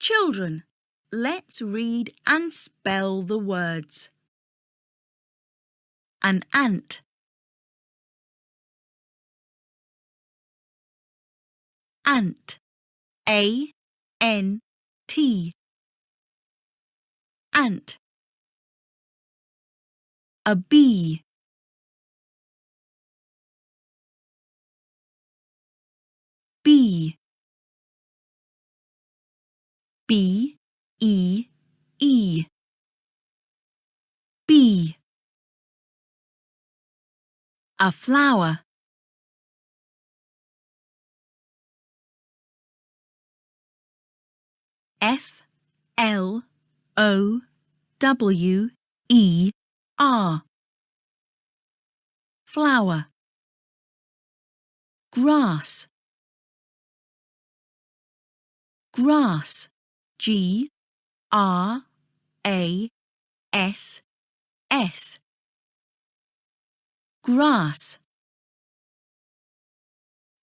Children, let's read and spell the words. An ant. Ant. A-N-T. Ant. A bee. Bee. B-E-E. Bee. A flower. F-L-O-W-E-R. Flower. Grass. Grass. G-R-A-S-S. Grass.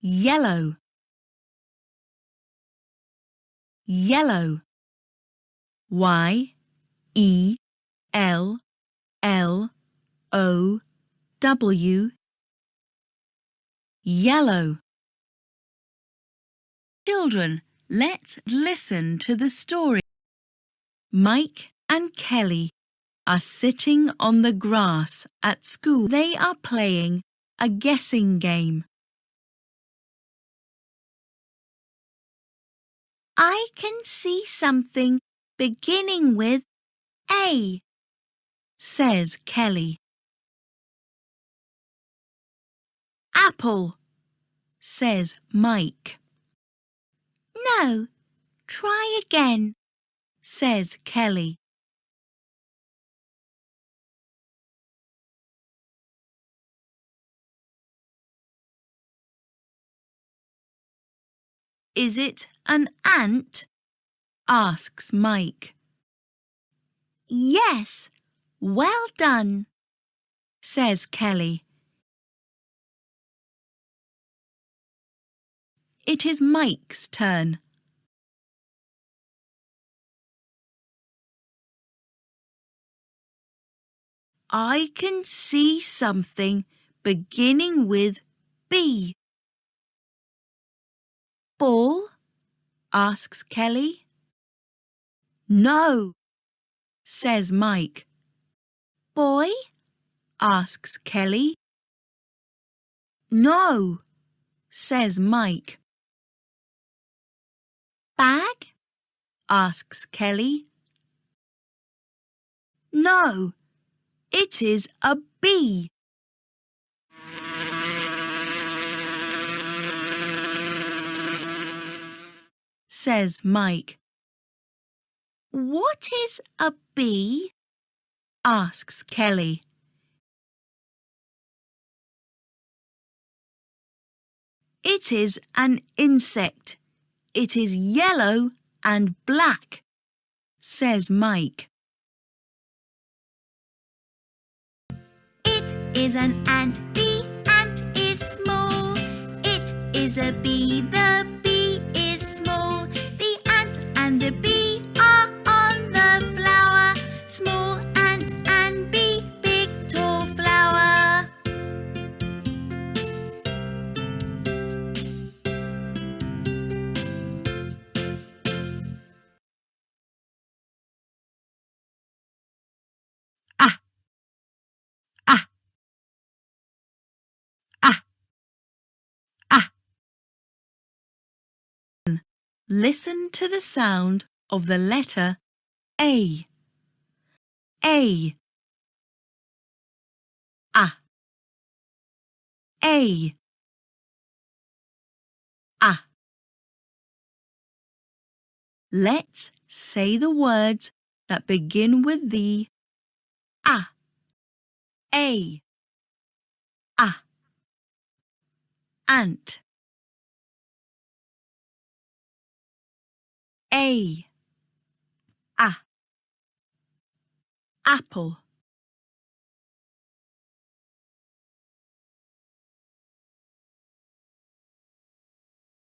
Yellow. Yellow. Y-E-L-L-O-W. Yellow. Children, let's listen to the story. Mike and Kelly are sitting on the grass at school. They are playing a guessing game. I can see something beginning with A, says Kelly. Apple, says Mike. No, try again, says Kelly. Is it an ant? Asks Mike. Yes, well done, says Kelly. It is Mike's turn. I can see something beginning with B. Ball? Asks Kelly. No, says Mike. Boy? Asks Kelly. No, says Mike. Bag? Asks Kelly. No, it is a bee. Says Mike. What is a bee? Asks Kelly. It is an insect. It is yellow and black, says Mike. It is an ant. The ant is small. It is a bee. The bee is small. The ant and the bee are on the flower. Small ant and bee, big tall flower. Ah. Ah. Ah. Ah. Listen to the sound of the letter A. A. Ah. A. Ah. Let's say the words that begin with the ah. A. Ah. Ant. A. Ah. Apple.